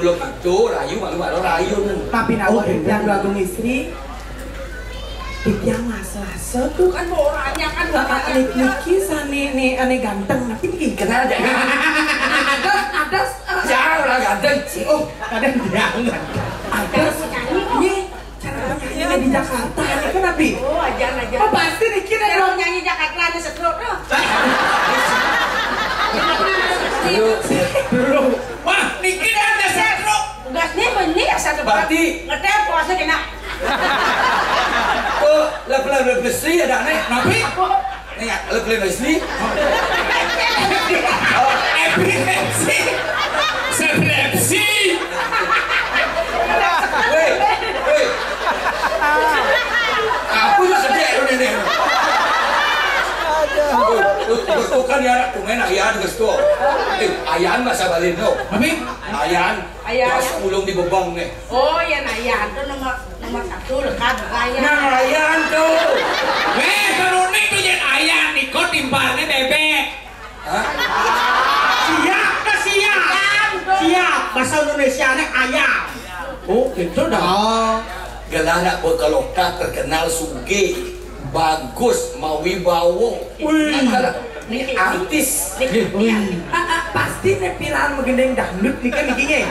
Ulo gitu, rayu malu rayu. Tapi nawar yang lagu istri, yang masa tuh kan orangnya kan bapak Niki sana nih aneh ganteng, tapi Niki kenal aja. Ada jauh lah ganteng. Oh ada jangan. Ada nyanyi, cara nyanyi di Jakarta ini kan Abi. Oh aja. Oh pasti Niki nih dong nyanyi Jakarta ada setruk tuh. Belum. Wah Niki ada setruk. Gas nih benih satu berarti ngetel puasa kena. Oh, level besri ada nih. Nabi? Nih, level besri. Oh, epilepsi. Epilepsi. Weh. Aku juga kerja ini. Itu kan ya kumain ayan gusto. Ayan masa balin no. Nabi? Ayan. Pas ulung di bebang nih. Oh ya ayan tuh nomor satu lekat ayan. Nah ayan tuh. Weh, kerunik tuh yang ayan ikut timbalnya bebek. Hah? Siap. Bahasa Indonesia nya ayam. Oh gitu dah. Gelana Bekaloka terkenal suge. Bagus, mawibawo. Ini artis. Pasti nih pilihan mengendeng dangdut nih kan ikinya.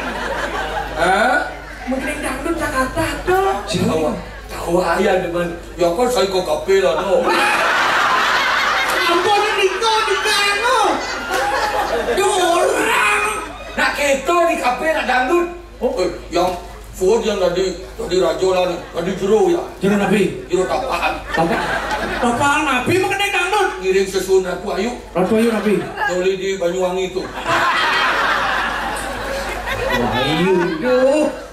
Hah? Mengendeng dangdut Jakarta tuh. Tahu ayah demen. Ya kan saya kok kapela no. Ampun Niko di kano. Dorang. Nak keto di kapela dangdut. Oh, yang Ford yang tadi rajolan, tadi jero ya. Jero Nabi. Jero tapaan. Tapaan Nabi mengendeng dangdut. Ngiring sesun Ratu Ayu. Ratu Ayu Nabi. Toli di Banyuwangi itu. Ayu,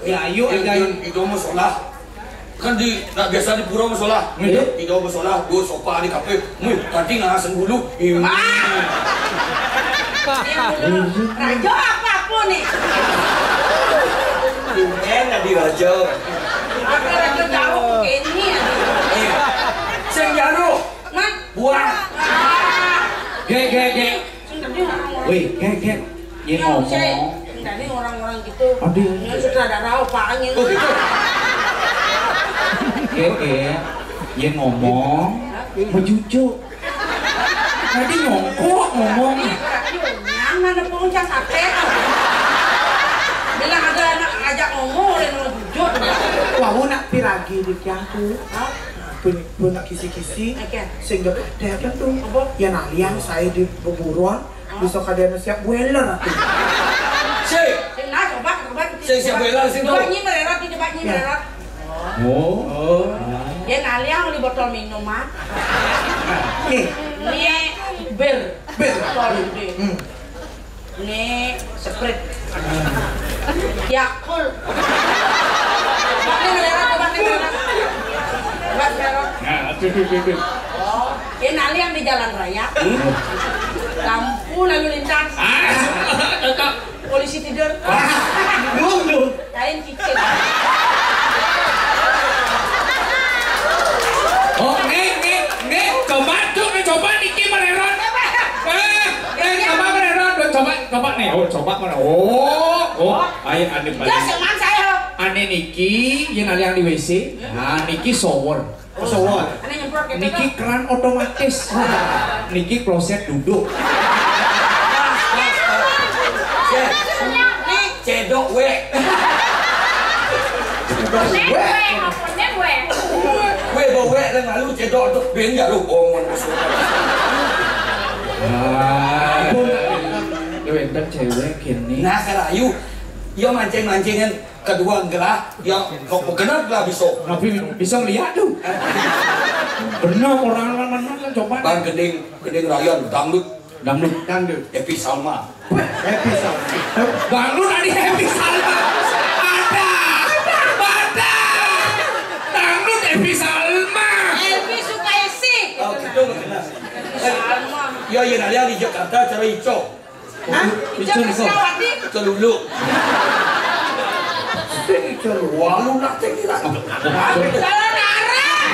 ya Ayu Itu masalah. Kan di biasa di pura masalah. Itu masalah. Dua sopa di kafe. Ganti ngasen dulu. Rajo apapun nih. Enak di raja. Rajo jauh begini ya. Seng jaro. Nah, buang. Ge. Wih, ge. Ye ngomong. Dari orang-orang gitu. Aduh. Ini sutradara apaan yang Oh gitu. Ge. Ye ngomong. Bejucu. Tadi nyongkok ngomong. yang ada penguncang sate. Bilang ada anak ngajak ngomong oleh nol jujur. Wah, nak piragi di kiangku. Pun kisi-kisi sehingga dia kan tuh ya nalian saya di beburuan besok ada siap boiler aku. Nah coba. Siap boiler sih tuh. Coba nyi mererot. Oh. Ya nalian di botol minuman. Ini bir botol gede. Ini Sprite. Yakul. Oh, ya nalian di jalan raya. Lampu lalu lintas. Polisi tidur. Dulu. Kain cicit. Oh, coba Niki mererot. Coba nih. Coba mana? Ayo ane balik. Jelas emang saya. Ane Niki yang aliang di WC. Nah, Niki shower. Ane nyemprot gitu. Niki keran otomatis. Niki kloset duduk. Cedok we. We bawa dan lalu cedok tu ben ya lu bohong musuh. Itu enten cewek kini. Nah kerayu, yo mancing-mancingan kedua enggak yang kok kenal lah besok. Tapi bisa lihat tuh. Benar orang coba. Bang gedeng rayon dangdut. Happy Salma. Dangdut ada Happy Salma. Ada. Dangdut Happy Salma. Elvi suka isi. Oh gitu kenal. Salma. Ya nalia di Jakarta cara hijau. Hah? Ijo Krisnawati. Itu dulu. Walu nak tinggi lah. Jalan arah.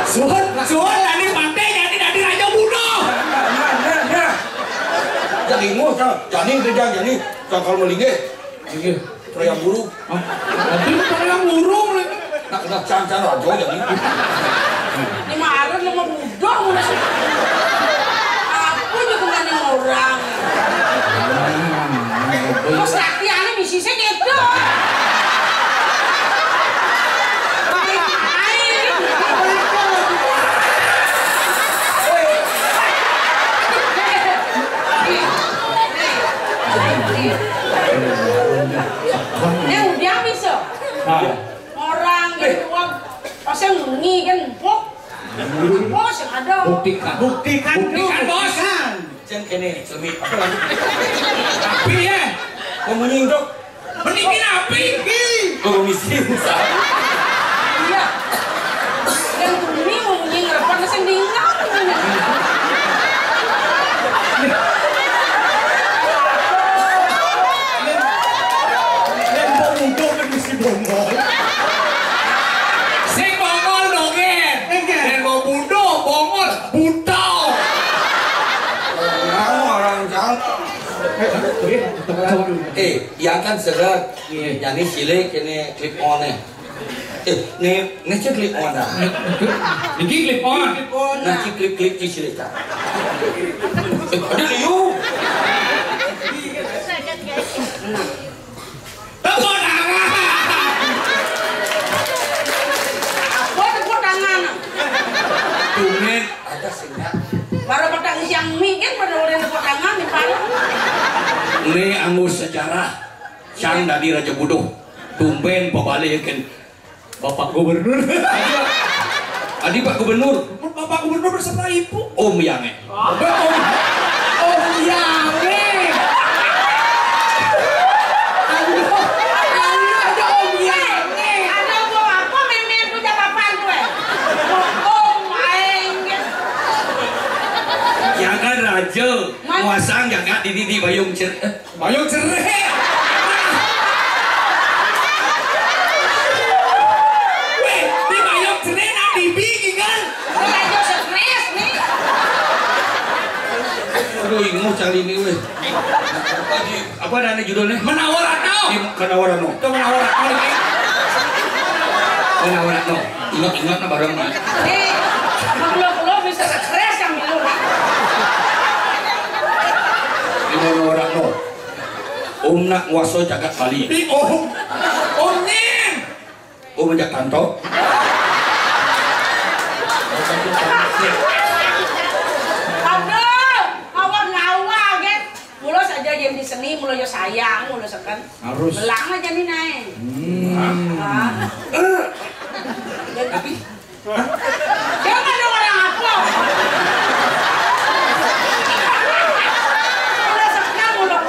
Suhun tadi pantai jadi raja bunuh. Nah. Jadi ngos jadi kerja jadi kalau melingge. Yang buruk. Nanti yang burung. Nak can raja jadi. Lima arah lima budong mulai. Aku juga ngani orang. Mas latihannya bisnisnya gitu. Udah bisa. Orang gitu pasti ngungi kan, bos yang ada. Buktikan bos. Cen kene cemik. Tapi ya, Kau menyingkap. mendingin api. Kau miskin sah. Iya. Yang tuni mau ngerepan nasi dingin. Sing bongol dogen. Dan mau bunuh bongol buntau. Orang jangan. Yang kan serat. Yang ini cilik, ini clip on nih. Ini cek clip on dah. Ini clip on. Nah clip cilik dah. Ada liu. Tepuk tangan. Tepuk tangan. Tumen ada sengat. Baru petang siang mie kan pada orang tepuk tangan di paling. Ini angus sejarah. Sang dari Raja Buduh. Tumben pabalik kan. Bapak Gubernur. Adi Pak Gubernur. Bapak Gubernur bersama ibu. Om Yange. Om Yange. Ada Om Yange. Ada gua apa memen punya papan gue. Oh main. Yang kan Raja. Muasang yang gak di Bayung Cer. Bayung cerai. Weh, di Bayung cerai nak dibikin kan? Raja stres nih. Aduh, ingus cari ini weh. Apa ada judulnya? Menawar atau? Kenawaran no. Itu menawar atau ini? Kenawaran no. Ingat na barang mah. Nih, lo bisa stres yang dulu. Kenawaran no. Om nak nguaso jagat Bali. Di Om. Omnya. Om jak kanto. Aduh, ngawa kan. Mulo saja jadi seni, mulo yo sayang, mulo sekan. Harus. Belang aja nih naik. Tapi jangan ada orang apa. Mulo sekan mulo.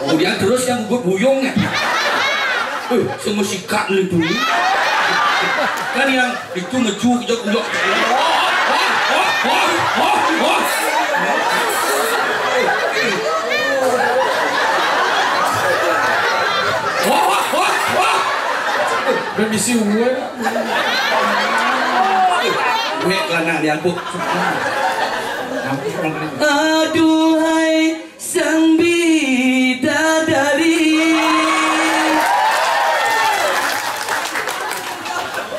Kemudian terus yang gue buyungnya. Semua sikat itu nih. Kan yang itu ngejuk. Permisi gue. Gue kelana dia aku. Aduhai sang bidadari,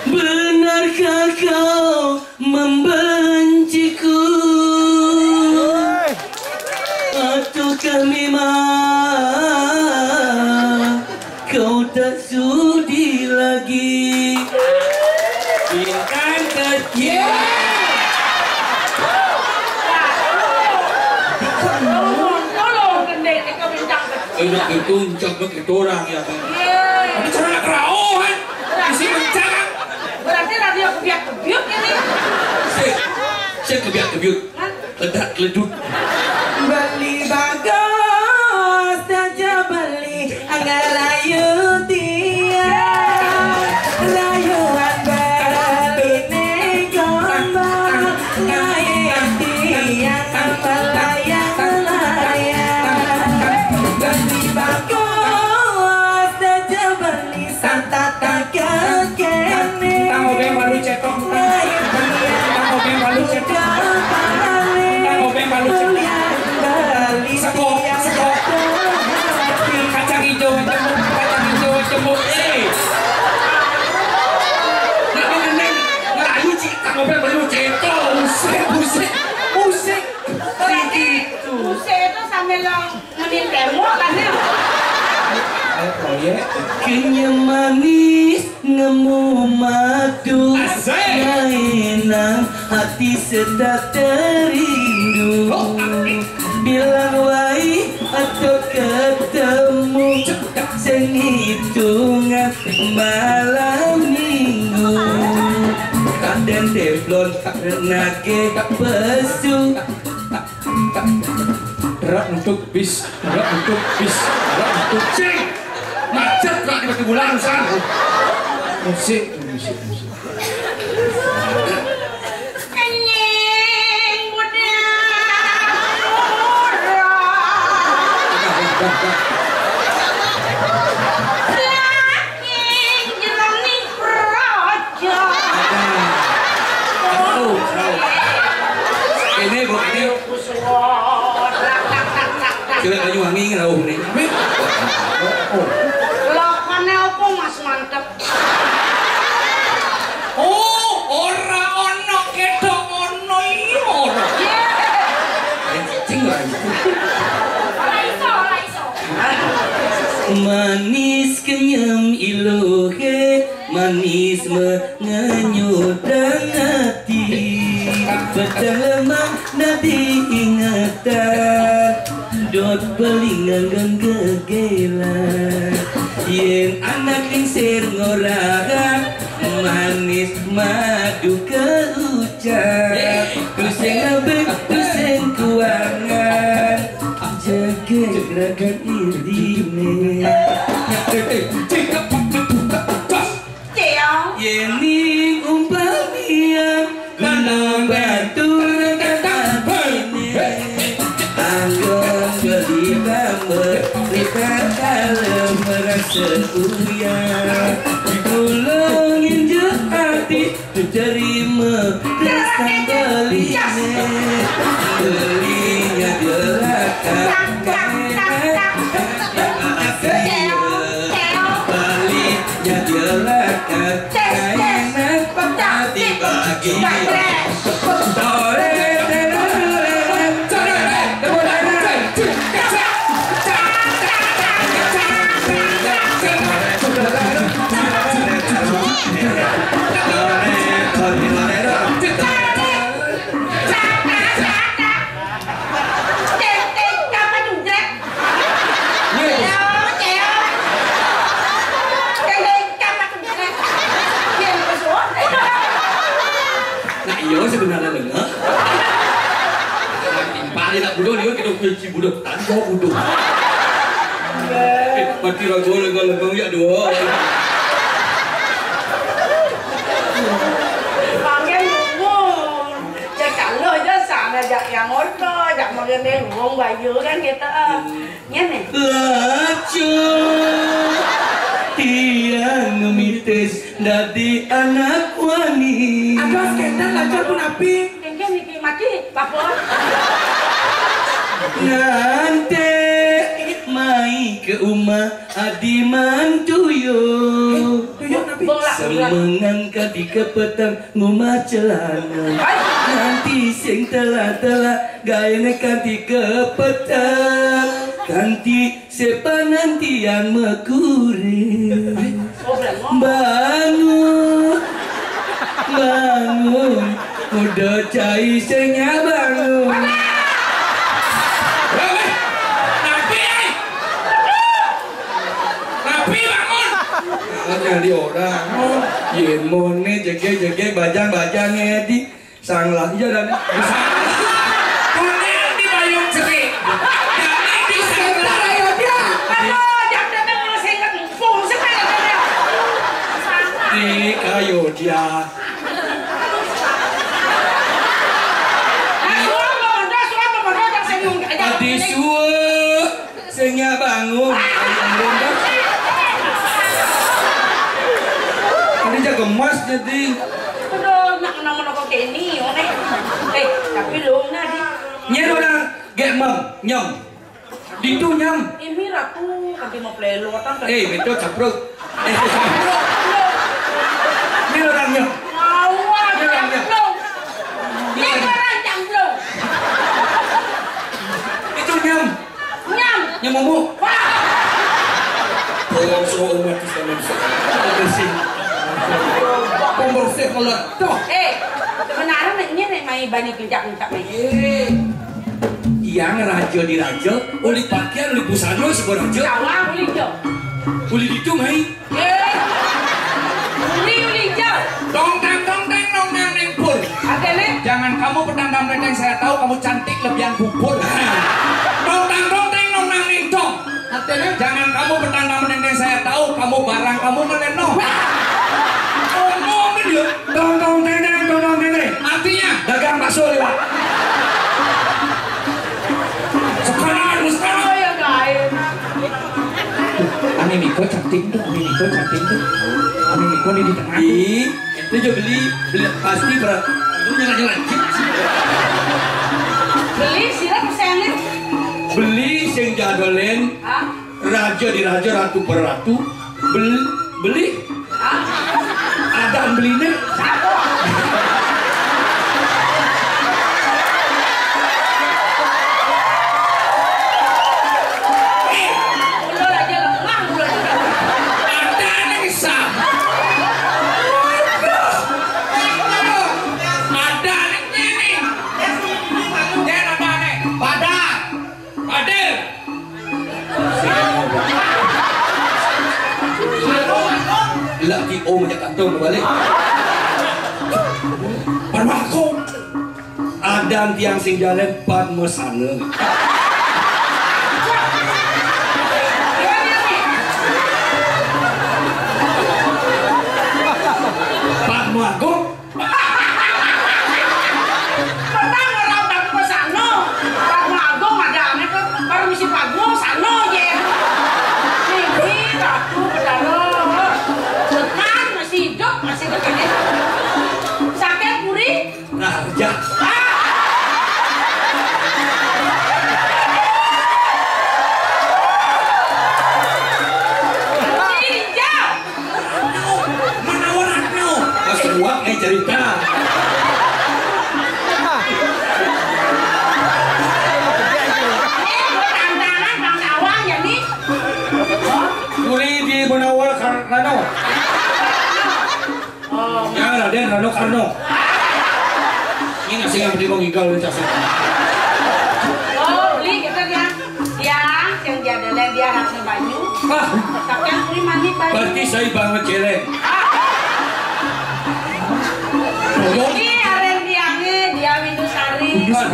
benarkah kau membenciku ataukah memang kau tak sudi lagi? Bintang kecil. Tolong gede ke bintang kecil. Enak itu cok itu orang ya kan. Ini cara keraohan. Isi mencang. Berarti radio kebiak-kebiuk ini. Saya kebiak-kebiuk. Ledak leduk. Beli bagus saja beli anggar rayu dia rayuan beli negombang ngayat tiang melayang-layang beli bagus saja beli santa takkan kene Tahu be malu cetok. Tahu be malu cetok. Tahu be malu cetok. Sekok. Kacang hijau jemuk. Nak meneng ngerayu cik kang obe baru ceto. Usik. Berarti Buse itu sambil ngenin demo kan ya? Proyek. Kenyam manis ngemu madu enak hati sedap terindu bilang wai atau ketemu sehitungan malam minggu kadang teflon nage pesu Berat untuk bis. cing macet kok di bulan san Musik. Kenying budak Laking jernih projo ini bu ini coba kayu wangi ngerauh nih Lokannya apa mas mantep Ora ono kedok ono iki ora. cing lah Ora iso manis kenyam ilohe manis menganyudang hati petang lemah nadi ingatan dot pelingan gegelan yen anak lingsir ngoragan manis madu keucap kuseng abek kuseng kuangan jaga gerakan irine Ceong yening umpamian gunung batu rekan ini anggon gelibamber lipat kalem merasa uyah dikulungin je hati terima dasar belinya jelakan belinya jelakan kainan pati bagi Nah iya sebenarnya dengar. Timpah dia tak bodoh dia kita kunci bodoh tanpa bodoh. Mati ragu lega ya dua. Panggil lumur. Cek kalau aja sana jak yang ordo, jak mengenai lumur baju kan kita. Nyene. Lacu tiang ngemites dadi anak wani. Aduh, skandal lancar pun api. Kengke niki mati, Bapak. Nanti mai ke rumah adi mantuyo. Tuyuk napi. Semengangkat di kepetang ngumah celana. Nanti sing telah gaya nekanti kepetang. Kanti siapa nanti yang mekurir. Bangun udah cai senya bangun. banget nyari orang. Yen mone jege bajang ngedi sanglah aja dan Kone di payung cerik. Kami di sebentar ayo dia. Aduh, jangan datang kalau saya ingat empung sekali dia. di kayu dia. Adi suwe senya bangun. Ini jaga gemas jadi. Aduh, nak nama kau kayak ini, oneh. Tapi lu nadi. Nyen orang gemam nyam. Ditu nyam. Ini ratu, kaki mau play lotan. Betul capruk. Ini orang nyam. Awak, jamblong. Ini orang jamblong. Itu nyam. Nyam. Nyam momo. Wah. Orang semua umat Islam bersih. Pembersih meletup. Sebenarnya ini main banyak kerja minta main. Yang raja di raja, uli pakaian, uli busana sebuah raja. Awak boleh jauh. Uli itu mai. Uli jauh. Dong tang nong nang nengpur. Akhirnya. Jangan kamu petanda mereka yang saya tahu kamu cantik lebihan bubur. Dong tang nong nang nengtong. Jangan kamu petanda mereka yang saya tahu kamu barang kamu melenong. Ngomong dia. Tong neng. Artinya Dagang bakso lewat. sekarang. Oh ya guys. Ani Niko cantik tuh. Ani Niko nih di tengah. Itu juga beli pasti berat. Itu jangan Beli sirap pesennya. beli sing jadolen Hah? raja di raja ratu per ratu beli Hah? ada belinya Ulo aja lemah ulo aja. Ada nih sah. Ada nih ini. Dia ada nih. Padar. lagi macam kantong balik Parwako. ada tiang sing jalan pan mesana pan mago Pertama orang tak ke sana. Pak Magong ada aneh kan baru misi Magong sana je. Ini ratu pedalo. Kan masih hidup ini. Sakit puri. raja Hijau. Menawarannya. semua cerita Tantangan bang awang ya nih. Kuri di Menawar Karno yang Raden Rano Karno ini ngasih yang berdiri mengigal di tas Oh, beli kita dia. Dia yang dia ada dia harusnya banyu. Tapi yang puri mandi banyu. berarti saya banget jelek Ini aren diangnya dia Windusari.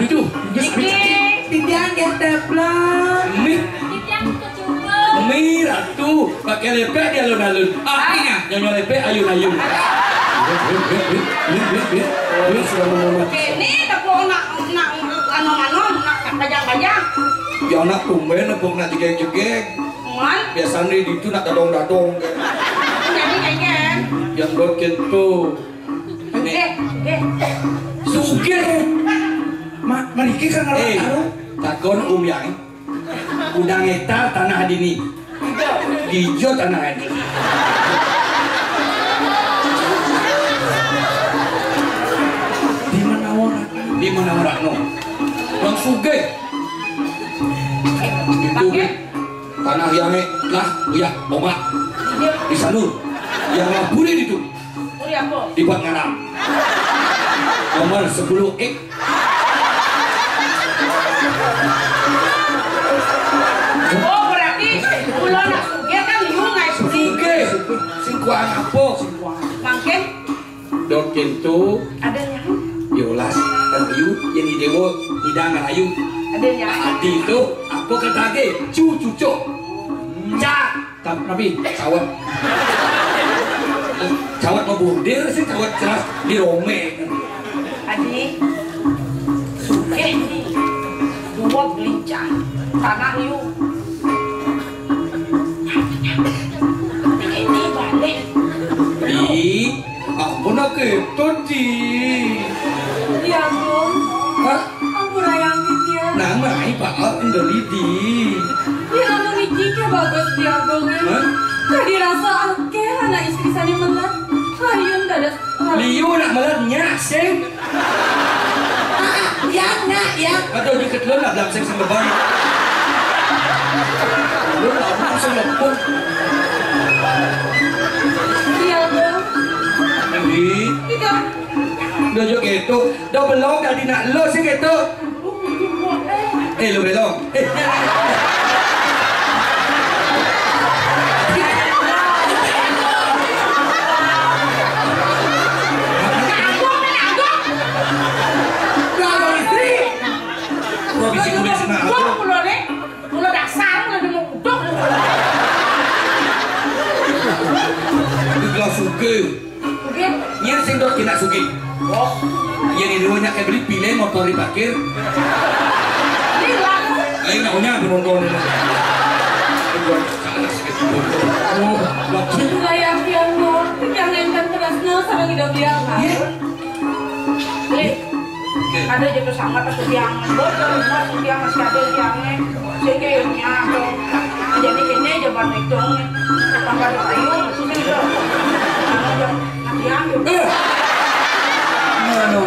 itu Iki Pipian dia teplak. Mi ratu pakai lepek dia alun-alun. Artinya Nyonya lepek ayun-ayun. Sudah memohon. ini tepung nak anu nak bajang-bajang. Ya anak tumben nepung nak jegek-jegek. Man, Biasanya di itu nak dadong-dadong. jadi kayaknya. Yang buat gitu. suge. Mereka kan orang takon yang udang hektar tanah dini. Hijau tanah ini. Di mana orang no? Orang suge. Itu tanah yang lah, ya, omak di sana. Yang laburi itu Uri apa? dibuat ngarang. Nomor 10 X. Oh berarti ulo nak suge kan liu ngai suri. Suge, sing Singkuang apa? Mangken Dok kentu ada yang diolas dan ayu yang di dewo hidang ayu. ada yang Adi itu apa kata ke? Cucu. Cak. Tapi cawat. Cawat mau bundir sih cawat jelas di rome. Adi suke nih dua gelincah tanah liu ini balik Di ampun aku itu di. Ya ampun, Hah? ampun ayang ya. Nama ini Pak Indoli di. Ya ampun iki ke bagus dia gonge. Hah? Tadi rasa ake anak istri sani melat. Hayun dadas. Liu nak melatnya sing. Ya nak ya. Atau dikit lo lah dalam sing lebar. Lo tak pun sing lepun. Ya ampun. Ini. Kita. Lo juga gitu. Dah belum tadi nak lo sih gitu. Lo belum. Provinsi kulit sana gua aku. pulau deh pulau dasar pulau mau uduk Itu kelas suge. oke Nya sing dok kena suge. oh Yang ini banyak kayak beli pilih motor di parkir. ini lah Ayo naunya penonton. Oh, waktu. Ayang ya ampun. Yang enten terasna sareng hidup dia kan. ada jatuh sangat pas tiang bocor mas tiang masih ada tiangnya segenya jadi ini jaban itu tambah kayu sini itu tiang No.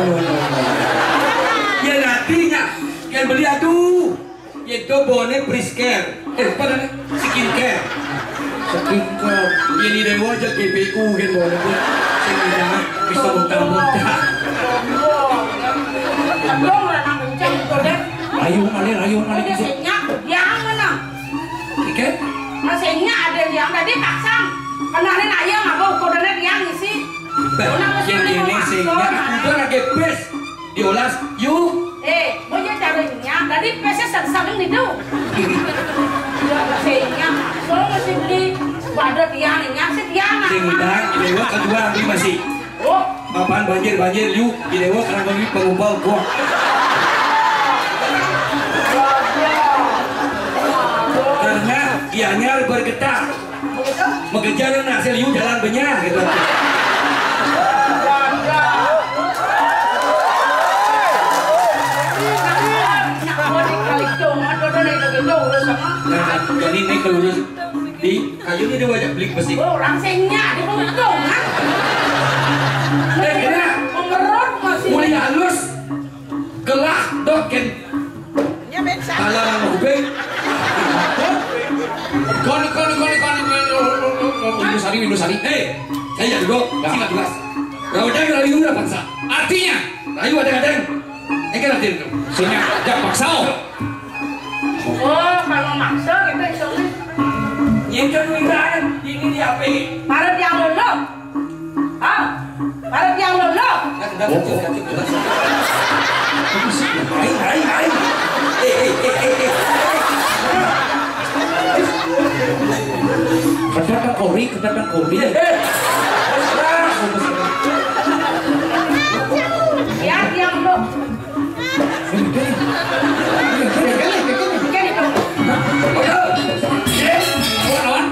Ya nantinya yang beli aduh. Itu bonnet Prisker. Apa namanya? Skincare. Skincare. Ini dewa aja GPU kan bonnet. Sing jangan bisa muntah-muntah. dong lah nang kenceng itu deh Ayo ngalir ada gitu. sengnya yang mana Oke? masengnya ada yang tadi pasang karena ini ayam apa ukurnya yang isi Yang ini sehingga aku lagi best diolas yuk. mau jadi caranya tadi pesnya satu-satu itu ya sehingga soalnya masih beli badut yang sih tiang Sehingga dewa kedua beli masih. oh Papan banjir yuk di dewa karena beli pengumpal gua. Karena dianya bergetar begitu mengejar hasil yuk jalan benyah gitu. Nah, jadi ini kelurus di kayu ini dia banyak beli besi. orang sengnya di pengetung kan Kena mengerut masih mulai halus gelah doken. Talangan ngubeng. Windu Sari. Saya dulu singkat jelas. Rawatnya rayu udah paksa. Artinya, Rayu ada-ada. Kan artinya itu. sehingga jangan paksa. oh kalau maksa kita isomnya Yang kedua ini di HP. Maret yang lolo Maret yang lolo Hai. Kedatangan kori. biar yang lolo kan itu Lawan.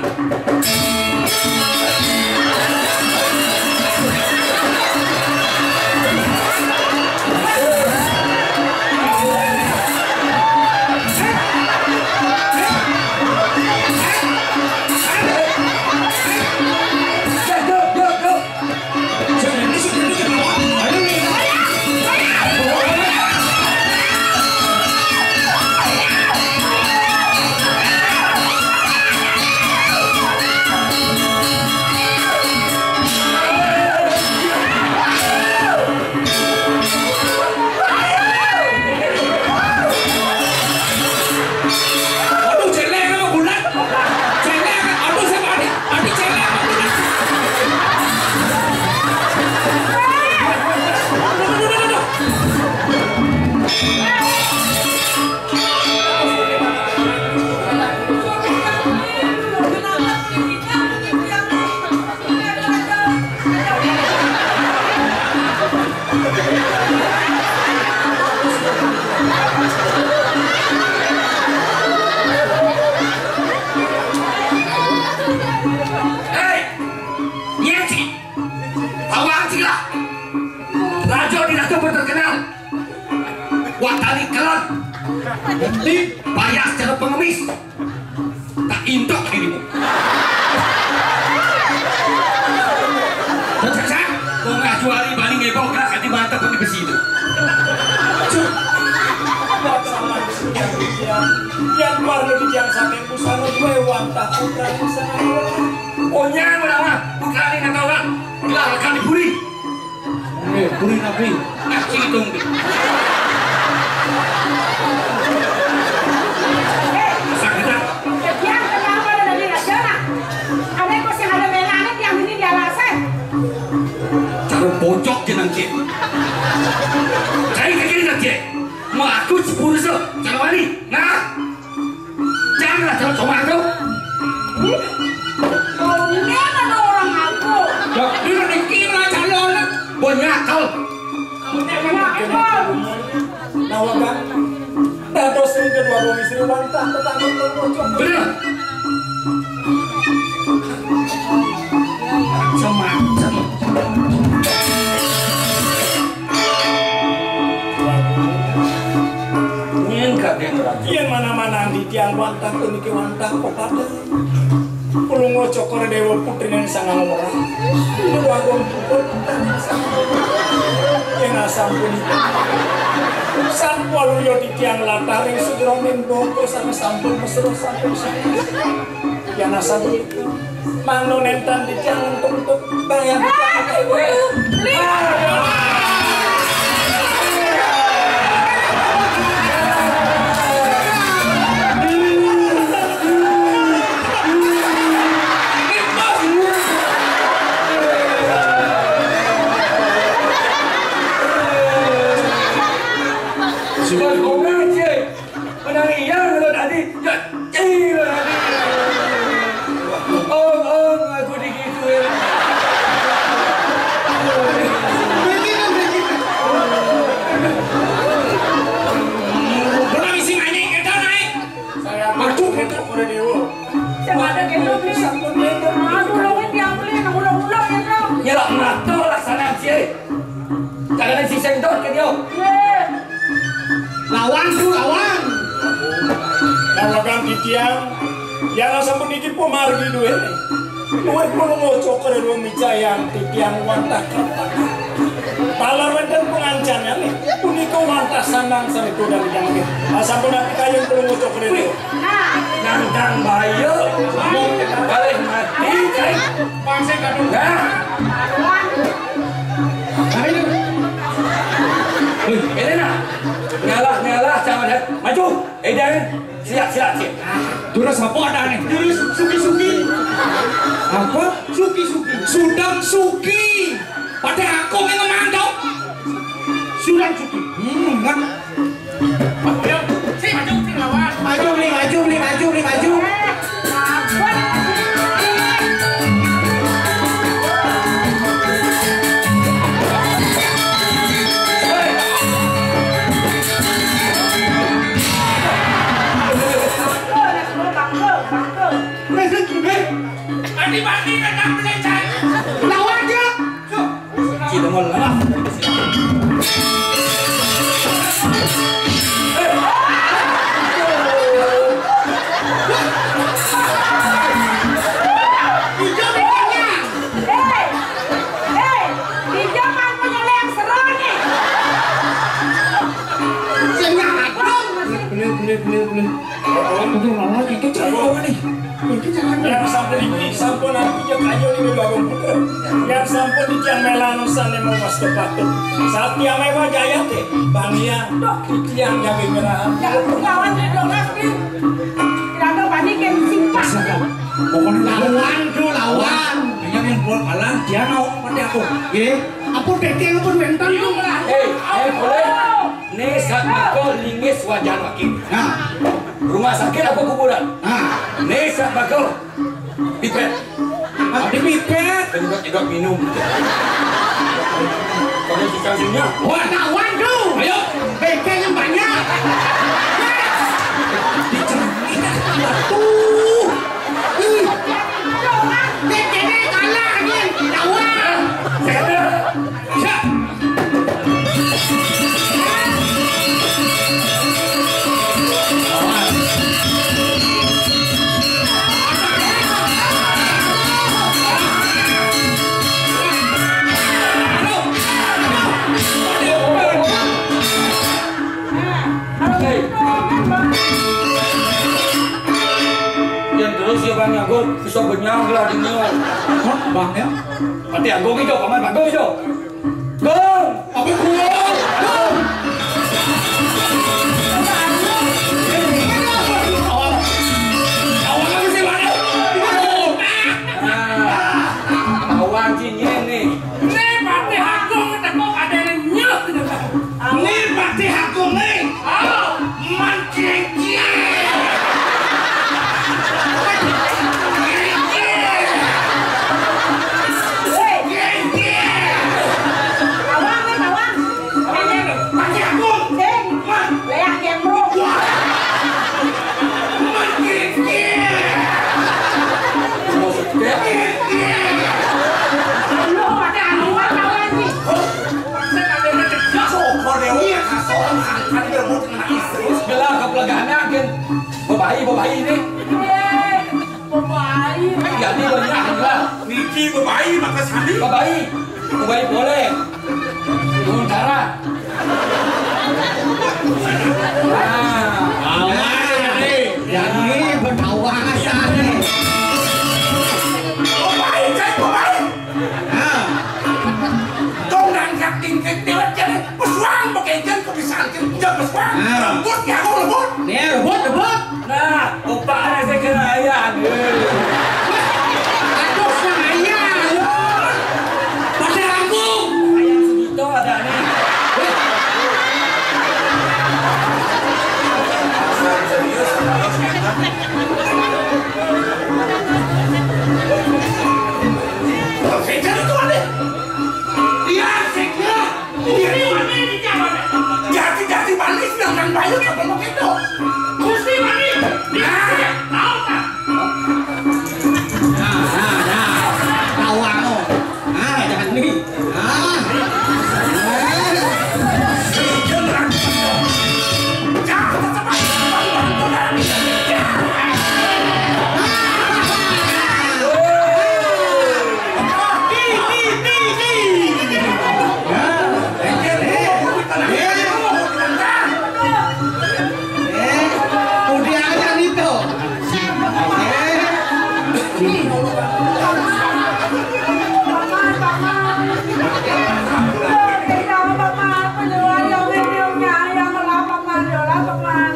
kali kelon. Nanti bayar secara pengemis. Tak indok dirimu. Terus kau ngaju hari balik ngebok lah di mata kau di besi itu. Yang baru di yang saking pusana gue wantah putra pusana. Oh jangan melawan, bukan ini nggak tahu kan? Gelar akan diburi. Buri nabi. Nasi hitung. Sakit. Yang kenapa ada di raja? Ada kok sih ada belaannya yang ini di alasan. Cara bocok jenang cik. Cari kaki nak cik. Mau aku sepuluh so, cara wali. Nah, janganlah cara cuma aku. Oh ini ada orang aku. Ya, dia dikira calon. Banyak kau. Nawakan dados yang kedua wong istri wantah tetangga bocok. Benar. Macam-macam. Nyengkat dia berarti. Yang mana-mana di tiang wantah uniki wantah kok pada pulung ngocok kore dewa putri yang sangat orang ini wagong puput yang asampun saat waluyo di tiang latar yang sudromin bongko sama sampun mesro sampun yang asampun mangno nentan di tiang untuk bayar Sudah kau ngaji, menang iya kalau tadi, ya cila tadi. Om, aku digituin. Pernah misi anjing kita naik. saya maju kita kore dewa Yang ada gitu nih. sampun beda Aduh lawin yang beli yang ulang-ulang ya bro. Nyelak nato laksana cik. Jangan si sentot ke dia. Lawan tuh lawan. nawakan di tiang yang asampun iki pomargi duwe duwe pulung ngocok kore dewa micayang di tiang wantah kata palar wenten pengancannya nih uniko wantah sandang saniku dari yang ini asampun nanti kayun pulung ngocok kore dewa Nandang bayo, balik mati cik. Pangse kadung. Nah, ini nak. Ngalah, jangan lihat. Maju. Dan siap cik. Terus apa ada nih? Terus suki-suki. Apa? Suki-suki. Sudang Suki. Pada aku yang memandau. Sulang suki. Kan? Maju. Adi-adi datang melecah. Lawan dia. Kita mau lelah. Boleh. Betul lawan itu cewek nih. Itu jangan. yang sampun iki sampun aku yo kayo ini bagong putra yang sampun iki yang melano sane mau mas kepatut saat yang mewah jaya teh bania iki yang jaga merahan Pokoknya lawan. Yang buat kalah dia mau pada aku. Apa teke pun mental tuh. Boleh. Nih saat bakal lingis wajan wakil. Nah, Rumah sakit apa kuburan? Nih saat bakal pipet. ada pipet. Tidak minum. Kalau dikasihnya, Wah, lawan tuh. Ayo. Teke yang banyak. Tuh. Teke kalah nih. Lawan. saya Siap. bisa benyang lah dinyo. Bang ya. Pati agung itu, paman agung itu. Gong, Apa kulo? Awang sih mana? awang cinyeng nih. Nih pati agung tekok ada yang nyuh. Ini pasti aku nih. Oh, mancing. Gelar kepelagana kan. Babai ini. Jadi banyak lah. Niki bebai maka sandi. Babai boleh. Dengan cara. Jadi bertawang asal. Bebai cai bebai. Kau nang yakin kecil jadi pesuang pakai jen kebiasaan jen pesuang. Lembut ya kau lembut. Nih rebut. Nah, opak ada saya kena ayah. Aduh saya. Pada aku. Ayam segitu ada nih. Sejen itu ada. Dia seknya. Dia mana di jalan. Jati manis dengan bayu apa begitu. Gusti mani. Tahu tak? Tawang lo. Jangan nih.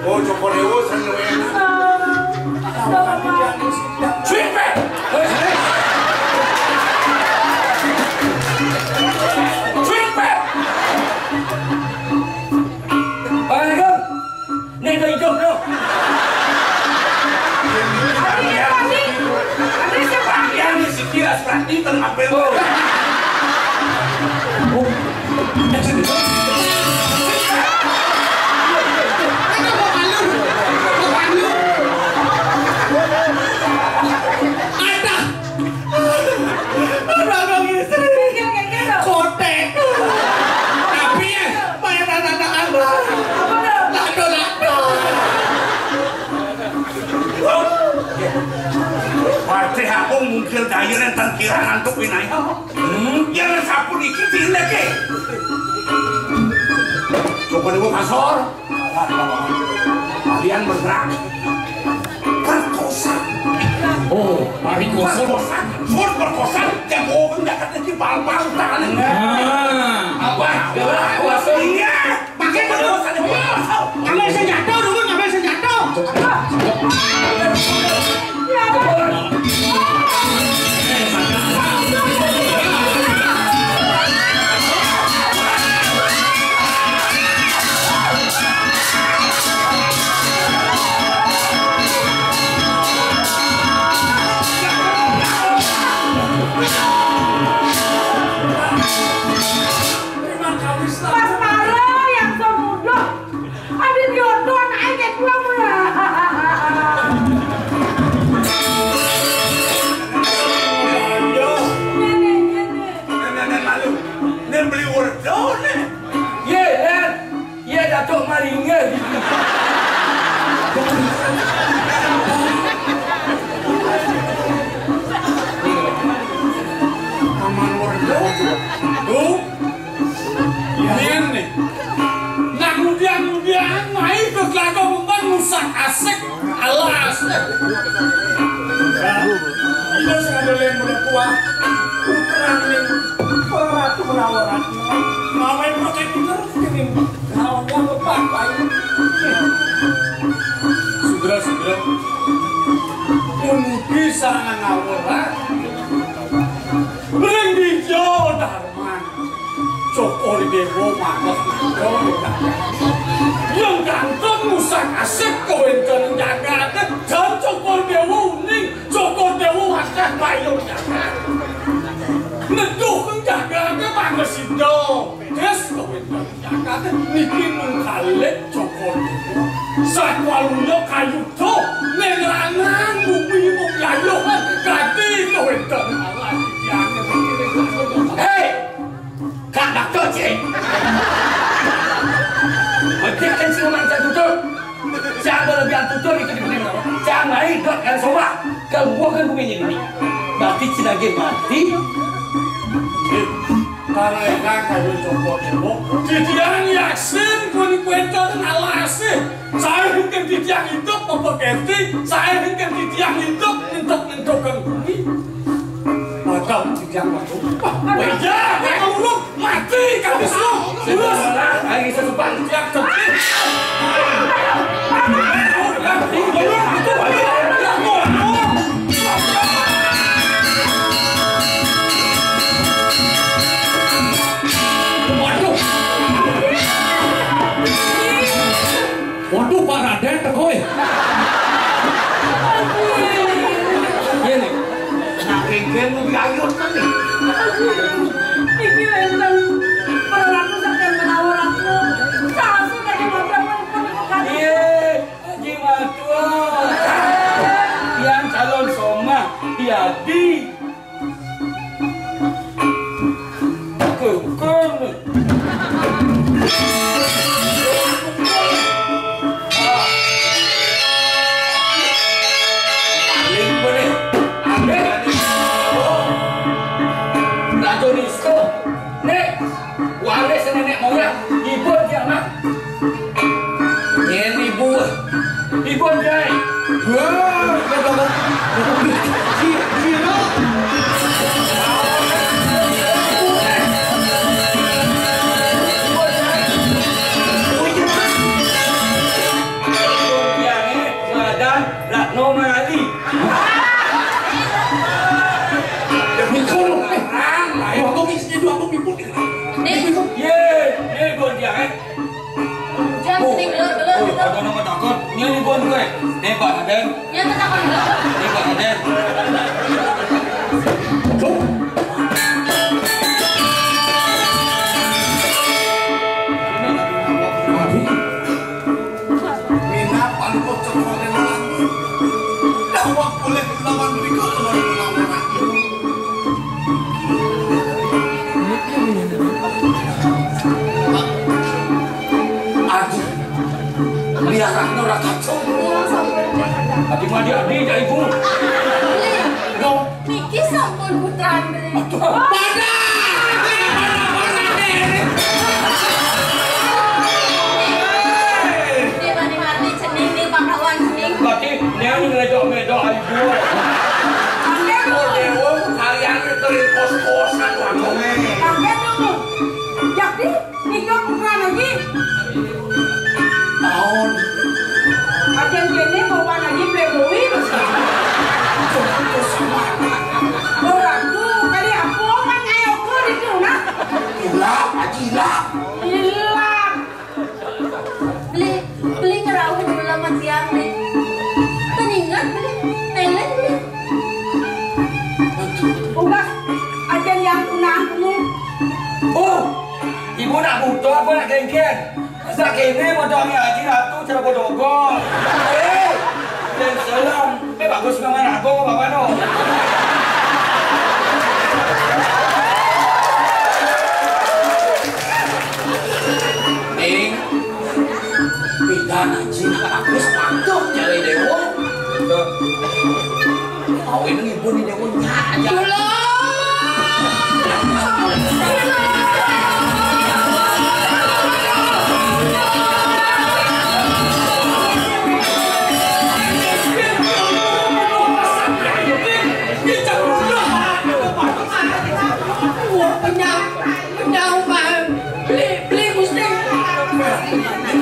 Oh, Jokorewo seneng. Sweet. Assalamualaikum. Nih itu hidup bro. Yang sekira seperti terapel. Pasti aku mungkin daya yang tangkira ngantuk ini. Yang sapu dikitin lagi. Coba dulu kasor. Kalian bergerak. Perkosa. Oh, mari kosong. Perkosa. Jago enggak kata di bal-bal tangan. Apa? Iya. Pakai perkosa di bal-bal. Ambil senjata dulu, ambil senjata. Mas Maro yang semudah, ada jodoh naik pulang Dan beli ordon. Ye, kan? Ye Datuk Maringel. Aman ordon. Tuh. Ini. Nah kemudian naik ke lagu rusak asik, alas. ngobrolin mertua putra ini para ratu menawaran mamai pakai tidur ini kawannya bapak segera pun bisa ngawaran ring di Jodarman Joko Dewo mangkok yang ganteng musak asik kawin jaga dan Joko Dewo ning Joko Dewo akeh bayung jaga neduh jaga ke Mangesindo des kawin jaga niki mung kalih Joko Dewo sakwalunya kayu to ning lanang bumi mung kayu gati kawin hei Kak Dokter Cik Hentikan si romansa tutur siapa lebih tutur itu diberi jangan main dot kan sobat keluarkan bumi ini berarti cinage mati karena kayu Joko Dewo titiang yakin pun kuetan alasi saya mungkin titiang hidup memperketi saya mungkin titiang hidup mentok-mentokkan bumi maka titiang waktu iya kamu mati kamu semua terus lagi sesuatu yang terjadi Waduh Pak Raden tekoy. Ini saking gemu gayut kan nih. Iki wenten para ratu sampeyan menawar aku. Sasu dari modal pun Iya, Haji Matua. Yang calon Soma Diadi. Kekeng. Ibu Jai. Wah, Adik-adik ya ibu. Niki sampun putrane. Di mati-mati cening di pahlawan cening. Berarti dia ngedok-ngedok ibu. Dewo kalian itu kos-kosan warnanya. Kaget dulu. Jadi nikah putra lagi. Tahun Ajen kene bawa lagi playboy. Orangku kali aku kan ayo ke di sana. hilap, ajilap. Hilang. Beli ngerawin dulu sama tiang nih. Teningan beli, telen beli. Ugas ajen yang punangmu. Oh, ibu nak butuh apa nak kengken? Sakini modalnya Haji Ratu cara bodogol. Dan selam, bagus nama aku bapak no. Ning, pidan Haji bagus mantap cari Dewo. Mau ini ibu ni Dewo nyaya. Penyau beli mesti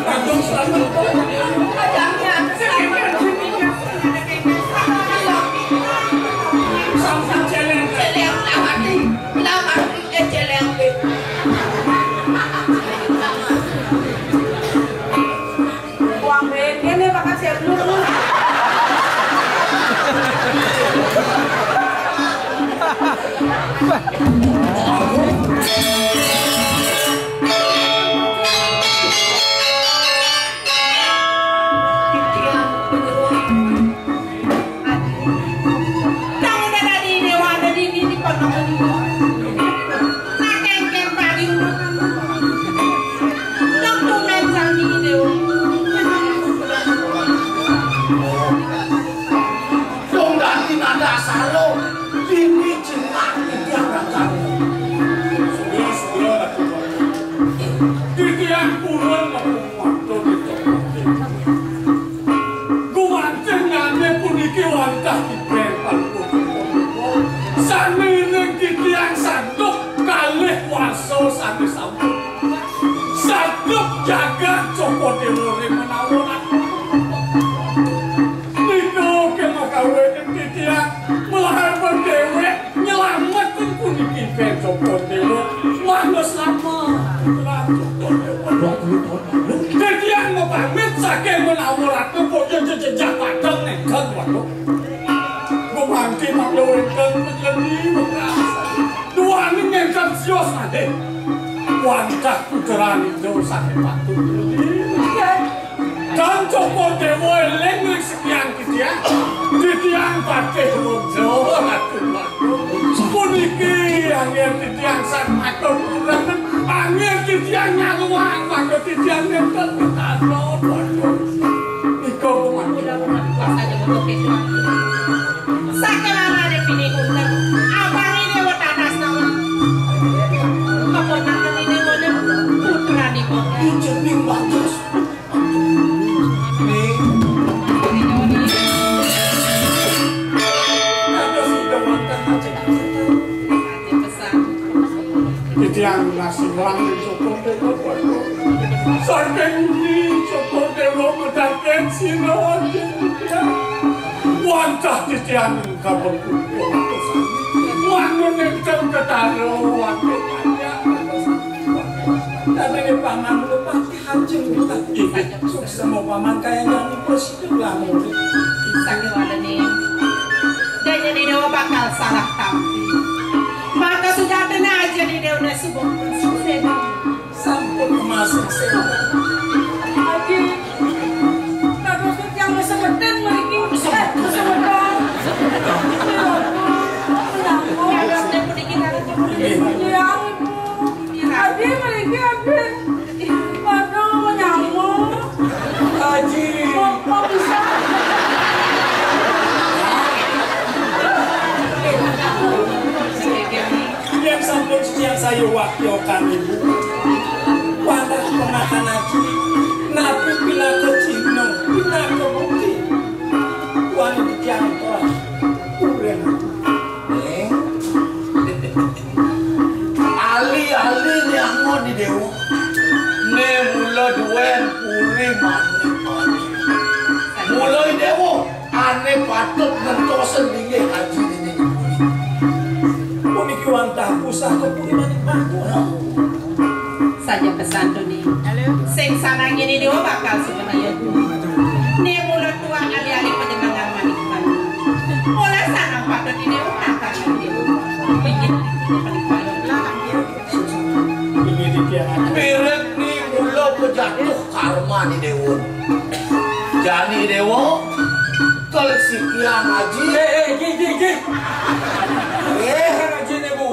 Bagong selamat. ajangnya Sampai celeng. celeng lawan celeng Uang BNN ya makan siap dulu. kamu udah di dewa ada di pondok ini nah kengkeng paling dokumen sandi dewa Dong ganti nada saro. Ini jenak yang rakan. Titian purun waktu itu. Gumancengannya puniki wantah di prepal. Sami ning titian sanduk kalih waso sami sambut. Sanduk jaga copot dewe menawon. Niko kemakawe ning titian melahar berdewe nyelamatin puniki ben copot dewe. Wangos lama. Jadi yang ngepamit saking menawarat kok jejak padang nih kan waktu gue mangki makluwinkan menjadi merasa dua ini ngengkat sios nanti wancak kuceran itu sakit patuh dan cokor dewa lenglik sekian kitian kitian patih rojo puniki angin kitian sang matur kurang angin kitian nyaluang maka kitian nengkat ketadot Iko sakelana defini undang abang ini buat atas nama keponakan ini buat putra di kota Ijeng bagus ada si dewankan macam pesan kitian nasi wangi cokor dewa saking ini cokor dewa medaken sinawan kitian wancah kitian kabel kumpul wangun yang ketaro wangun banyak tapi ini paman lupa hajeng kita sukses sama paman kayak yang positif lah murid sakelana nih dan jadi dewa bakal salah tampil maka sudah tenang aja di dewa sebuah sampun kemasuk sewa Lagi. Tak usut yang semetin lagi. Semetin. yang dan sedikit ada Ya ibu. Adi mereka adi. Aduh nyamuk. Haji Kok bisa? yang sampun yang saya wakyokan ibu wadah pemakan haji nabi bila ke Cino bila ke bukti wanita diangkor uren Ali-ali ni anggo di dewa ne mula duen puri mani mulai dewa ane patut nentosen dinge haji ini puniki wantah pusah ke puri manik bangun saja pesan Doni sing sananya di dewa bakal sebenarnya nih mulut tua ali-ali penyemangan manik-manik mulai sana patut di dewa akan di dewa bikin ini dikiangan pirit ni mula pejatuh karma di dewa jadi dewa koleksi kian haji Haji ni bu.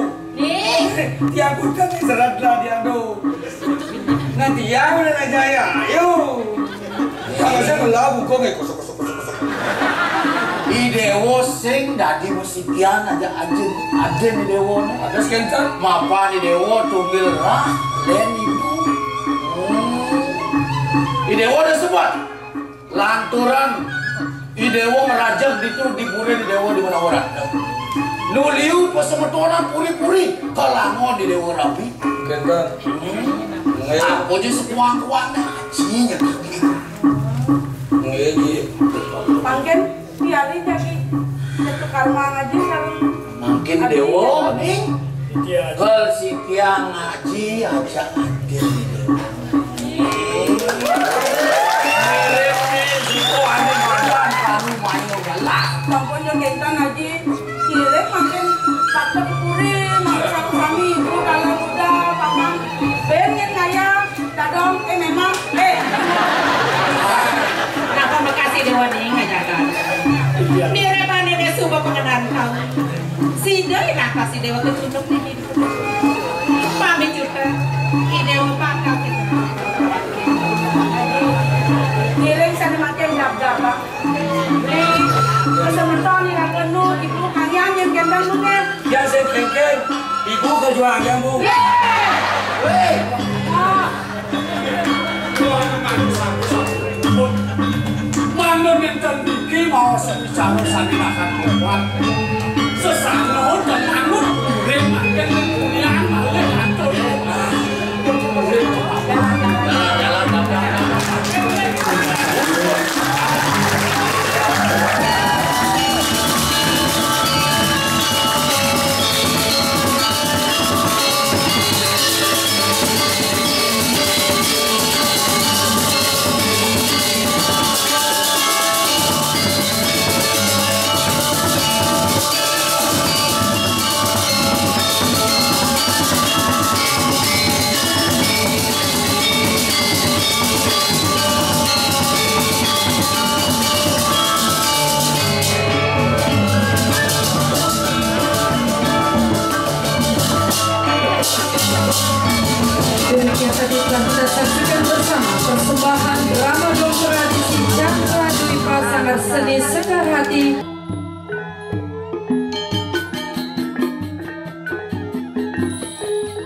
Tiang bukan ni serat lah tiang tu. Nanti yang mana nak jaya? Ayo. Kalau saya belah buku ni kosong. di dewa sing dadi musikian aja ajen di dewa ni Ada sekentar. mapa di dewa tumbil rah dan ibu di dewa ada sebut lanturan di dewa merajak ditur di pura di dewa di mana orang Nuliu pesemetona puri-puri kalangon di Dewa Rapi. Gendang. Aku aja sekuang-kuangnya ajinya. Ngeji. Pangken biarin jadi tukar ngaji kalau Makin Dewa nih. Titiang. Kalau si Kiang ngaji aja adil di Dewa. Mirip nih, situ ada badan kamu mayo galak. Bangkonya gentan ngaji kirek makin patut puri makan kami itu kalau udah paman pengen kaya dadong memang Kenapa makasih Dewa nih ngajakan? Mirip aneh deh subuh pengenalan kau. Si Dewa nak kasih Dewa kecunduk nih. Pamit juga. Ini Dewa pakal kita. kirek sana makin dap-dap bang nih kesemeton nih akan nu ibu hanya yang gendang nu nih Ya saya kengkeng. Ibu kejuangan bu. Hei, Mana minta diki mau sebicara sani makan kuat. Sesano dan manut urip makan dunia malah atur. Demikian tadi telah kita saksikan bersama persembahan drama dongeng tradisi Chandra Dwi Pasangan Seni Sekar Hati